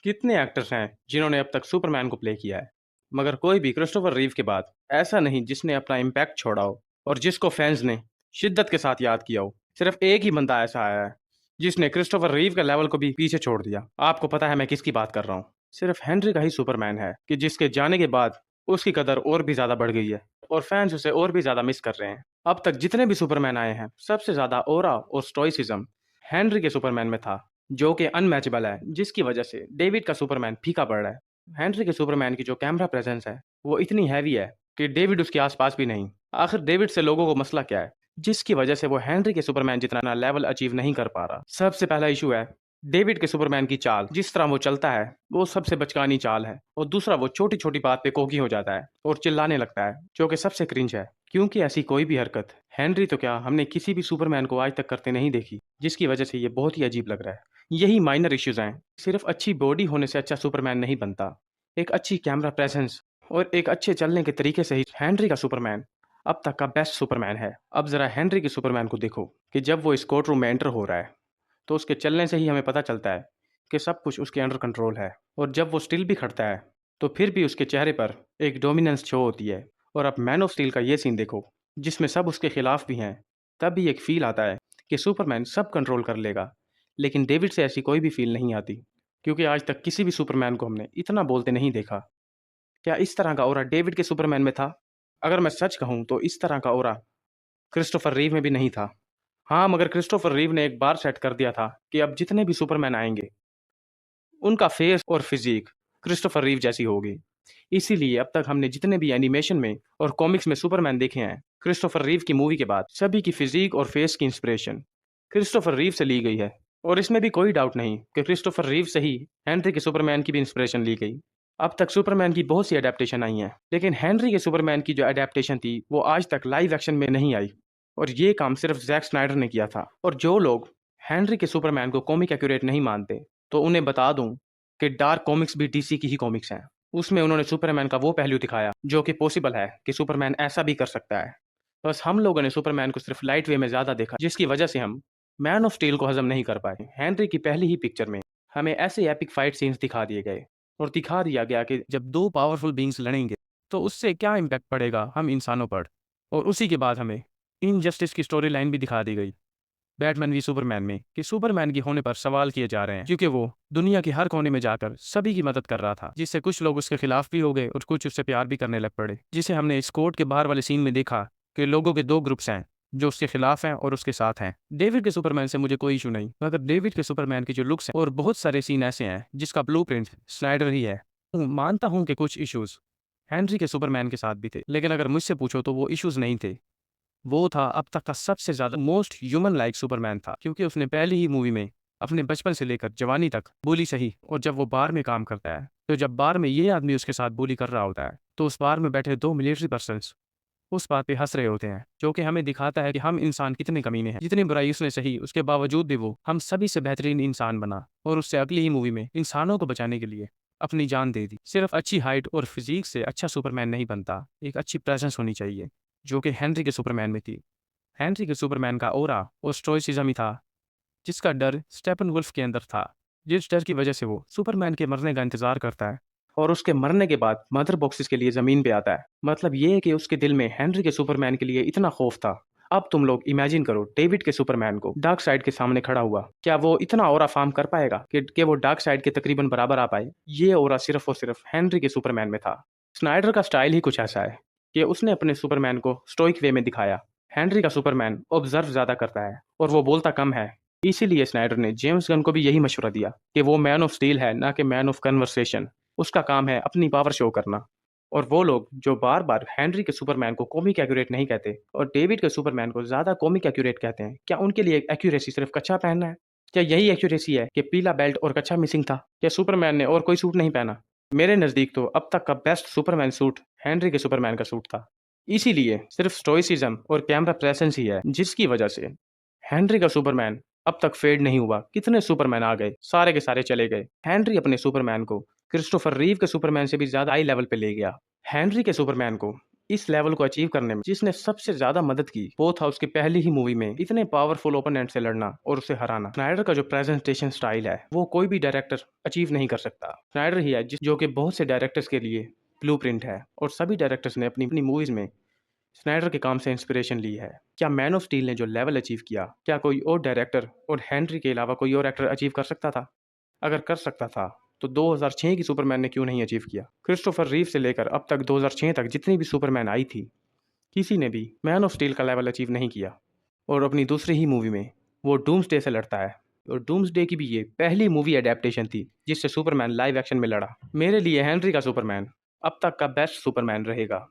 कितने एक्टर्स हैं जिन्होंने अब तक सुपरमैन को प्ले किया है, मगर कोई भी क्रिस्टोफर रीव के बाद ऐसा नहीं जिसने अपना इम्पैक्ट छोड़ा हो और जिसको फैंस ने शिद्दत के साथ याद किया हो। सिर्फ एक ही बंदा ऐसा आया है जिसने क्रिस्टोफर रीव के लेवल को भी पीछे छोड़ दिया। आपको पता है मैं किसकी बात कर रहा हूँ। सिर्फ हेनरी का ही सुपरमैन है कि जिसके जाने के बाद उसकी कदर और भी ज्यादा बढ़ गई है और फैंस उसे और भी ज्यादा मिस कर रहे हैं। अब तक जितने भी सुपरमैन आए हैं, सबसे ज्यादा ओरा और स्टोइसिज्म हेनरी के सुपरमैन में था, जो कि अनमैचेबल है, जिसकी वजह से डेविड का सुपरमैन फीका पड़ रहा है। हेनरी के सुपरमैन की जो कैमरा प्रेजेंस है वो इतनी हैवी है कि डेविड उसके आसपास भी नहीं। आखिर डेविड से लोगों को मसला क्या है जिसकी वजह से वो हेनरी के सुपरमैन जितना लेवल अचीव नहीं कर पा रहा। सबसे पहला इशू है डेविड के सुपरमैन की चाल। जिस तरह वो चलता है वो सबसे बचकानी चाल है, और दूसरा वो छोटी छोटी बात पे कोकी हो जाता है और चिल्लाने लगता है, जो कि सबसे क्रिंज है, क्योंकि ऐसी कोई भी हरकत हेनरी तो क्या हमने किसी भी सुपरमैन को आज तक करते नहीं देखी, जिसकी वजह से ये बहुत ही अजीब लग रहा है। यही माइनर इश्यूज हैं। सिर्फ अच्छी बॉडी होने से अच्छा सुपरमैन नहीं बनता। एक अच्छी कैमरा प्रेजेंस और एक अच्छे चलने के तरीके से ही हेनरी का सुपरमैन अब तक का बेस्ट सुपरमैन है। अब जरा हेनरी के सुपरमैन को देखो कि जब वो इस कोर्ट रूम में एंटर हो रहा है तो उसके चलने से ही हमें पता चलता है कि सब कुछ उसके अंडर कंट्रोल है, और जब वो स्टिल भी खड़ता है तो फिर भी उसके चेहरे पर एक डोमिनेंस शो होती है। और अब मैन ऑफ स्टील का ये सीन देखो जिसमें सब उसके खिलाफ भी हैं, तब भी एक फील आता है कि सुपरमैन सब कंट्रोल कर लेगा। लेकिन डेविड से ऐसी कोई भी फील नहीं आती, क्योंकि आज तक किसी भी सुपरमैन को हमने इतना बोलते नहीं देखा। क्या इस तरह का ओरा डेविड के सुपरमैन में था? अगर मैं सच कहूं तो इस तरह का ओरा क्रिस्टोफर रीव में भी नहीं था। हाँ, मगर क्रिस्टोफर रीव ने एक बार सेट कर दिया था कि अब जितने भी सुपरमैन आएंगे उनका फेस और फिजिक क्रिस्टोफर रीव जैसी होगी। इसीलिए अब तक हमने जितने भी एनिमेशन में और कॉमिक्स में सुपरमैन देखे हैं, क्रिस्टोफर रीव की मूवी के बाद सभी की फिजिक और फेस की इंस्पिरेशन क्रिस्टोफर रीव से ली गई है। और इसमें भी कोई डाउट नहीं कि क्रिस्टोफर रीव से ही हेनरी के सुपरमैन की भी इंस्पिरेशन ली गई। अब तक सुपरमैन की बहुत सी अडेप्टेशन आई हैं, लेकिन हेनरी के सुपरमैन की जो अडेप्टेशन थी वो आज तक लाइव एक्शन में नहीं आई, और ये काम सिर्फ जैक स्नाइडर ने किया था। और जो लोग हेनरी के सुपरमैन को कॉमिक एक्यूरेट नहीं मानते, तो उन्हें बता दूं कि डार्क कॉमिक्स भी डीसी की ही कॉमिक्स हैं। उसमें उन्होंने सुपरमैन का वो पहलू दिखाया जो कि पॉसिबल है कि सुपरमैन ऐसा भी कर सकता है। बस हम लोगों ने सुपरमैन को सिर्फ लाइट वे में ज़्यादा देखा, जिसकी वजह से हम मैन ऑफ स्टील को हजम नहीं कर पाए। हेनरी की पहली ही पिक्चर में हमें ऐसे एपिक फाइट सीन्स दिखा दिए गए और दिखा दिया गया कि जब दो पावरफुल बींग्स लड़ेंगे तो उससे क्या इम्पैक्ट पड़ेगा हम इंसानों पर। और उसी के बाद हमें इनजस्टिस की स्टोरी लाइन भी दिखा दी गई बैटमैन वी सुपरमैन में, कि सुपरमैन के होने पर सवाल किए जा रहे हैं, क्योंकि वो दुनिया के हर कोने में जाकर सभी की मदद कर रहा था, जिससे कुछ लोग उसके खिलाफ भी हो गए और कुछ उससे प्यार भी करने लग पड़े, जिसे हमने इस कोर्ट के बाहर वाले सीन में देखा कि लोगों के दो ग्रुप्स हैं, जो उसके खिलाफ हैं और उसके साथ हैं। डेविड के सुपरमैन से मुझे कोई इशू नहीं, मगर डेविड के सुपरमैन की जो लुक्स हैं और बहुत सारे सीन ऐसे हैं जिसका ब्लूप्रिंट स्नाइडर ही है। मानता हूं कि कुछ इश्यूज हेनरी के सुपरमैन के साथ भी थे, लेकिन अगर मुझसे पूछो तो वो इश्यूज नहीं थे। वो था अब तक का सबसे ज्यादा मोस्ट ह्यूमन लाइक सुपरमैन था, क्योंकि उसने पहली ही मूवी में अपने बचपन से लेकर जवानी तक बोली सही। और जब वो बार में काम करता है, तो जब बार में ये आदमी उसके साथ बोली कर रहा होता है, तो उस बार में बैठे दो मिलिट्री पर्सन्स उस बात पे हंस रहे होते हैं, जो कि हमें दिखाता है कि हम इंसान कितने कमीने हैं। जितनी बुराई उसने सही, उसके बावजूद भी वो हम सभी से बेहतरीन इंसान बना, और उससे अगली ही मूवी में इंसानों को बचाने के लिए अपनी जान दे दी। सिर्फ अच्छी हाइट और फिजिक से अच्छा सुपरमैन नहीं बनता, एक अच्छी प्रेजेंस होनी चाहिए, जो कि हेनरी के सुपरमैन में थी। हेनरी के सुपरमैन का ओरा और स्टोइसिज्म ही था, जिसका डर स्टेपनवुल्फ के अंदर था, जिस डर की वजह से वो सुपरमैन के मरने का इंतजार करता है और उसके मरने के बाद मदर बॉक्सेस के लिए जमीन पे आता है। मतलब ये है कि उसके दिल में हेनरी के सुपरमैन के लिए इतना खौफ था। अब तुम लोग इमेजिन करो डेविड के सुपरमैन को डार्क साइड के सामने खड़ा हुआ, क्या वो इतना ओरा फार्म कर पाएगा कि वो डार्क साइड के तकरीबन बराबर आ पाए? ये ओरा सिर्फ और सिर्फ हेनरी के सुपरमैन में था। स्नाइडर का स्टाइल ही कुछ ऐसा है कि उसने अपने सुपरमैन को स्टोइक वे में दिखाया। हेनरी का सुपरमैन ऑब्जर्व ज्यादा करता है और वो बोलता कम है। इसीलिए स्नाइडर ने जेम्स गन को भी यही मशवरा दिया कि वो मैन ऑफ स्टील है, ना कि मैन ऑफ कन्वर्सेशन। उसका काम है अपनी पावर शो करना। और वो लोग जो बार बार हेनरी के सुपरमैन को कॉमिक एक्यूरेट नहीं कहते और डेविड के सुपरमैन को ज्यादा कॉमिक एक्यूरेट कहते हैं, क्या उनके लिए एक्यूरेसी सिर्फ कच्चा पहनना है? क्या यही एक्यूरेसी है कि पीला बेल्ट और कच्चा मिसिंग था? क्या सुपरमैन ने और कोई सूट नहीं पहना? मेरे नजदीक तो अब तक का बेस्ट सुपरमैन सूट हेनरी के सुपरमैन का सूट था। इसीलिए सिर्फ स्टोइसिज्म और कैमरा प्रेजेंस ही है जिसकी वजह से हेनरी का सुपरमैन अब तक फेड नहीं हुआ। कितने सुपरमैन आ गए, सारे के सारे चले गए। हेनरी अपने सुपरमैन को क्रिस्टोफर रीव के सुपरमैन से भी ज्यादा हाई लेवल पे ले गया। हेनरी के सुपरमैन को इस लेवल को अचीव करने में जिसने सबसे ज्यादा मदद की वो था उसकी पहली ही मूवी में इतने पावरफुल ओपोनेंट से लड़ना और उसे हराना। स्नाइडर का जो प्रेजेंटेशन स्टाइल है वो कोई भी डायरेक्टर अचीव नहीं कर सकता। स्नाइडर ही है जो कि बहुत से डायरेक्टर्स के लिए ब्लूप्रिंट है और सभी डायरेक्टर्स ने अपनी अपनी मूवीज में स्नाइडर के काम से इंस्पिरेशन ली है। क्या मैन ऑफ स्टील ने जो लेवल अचीव किया क्या कोई और डायरेक्टर और हेनरी के अलावा कोई और एक्टर अचीव कर सकता था? अगर कर सकता था तो 2006 की सुपरमैन ने क्यों नहीं अचीव किया? क्रिस्टोफर रीव से लेकर अब तक 2006 तक जितनी भी सुपरमैन आई थी किसी ने भी मैन ऑफ स्टील का लेवल अचीव नहीं किया। और अपनी दूसरी ही मूवी में वो डूम्सडे से लड़ता है और डूम्सडे की भी ये पहली मूवी एडेप्टेशन थी जिससे सुपरमैन लाइव एक्शन में लड़ा। मेरे लिए हेनरी का सुपरमैन अब तक का बेस्ट सुपरमैन रहेगा।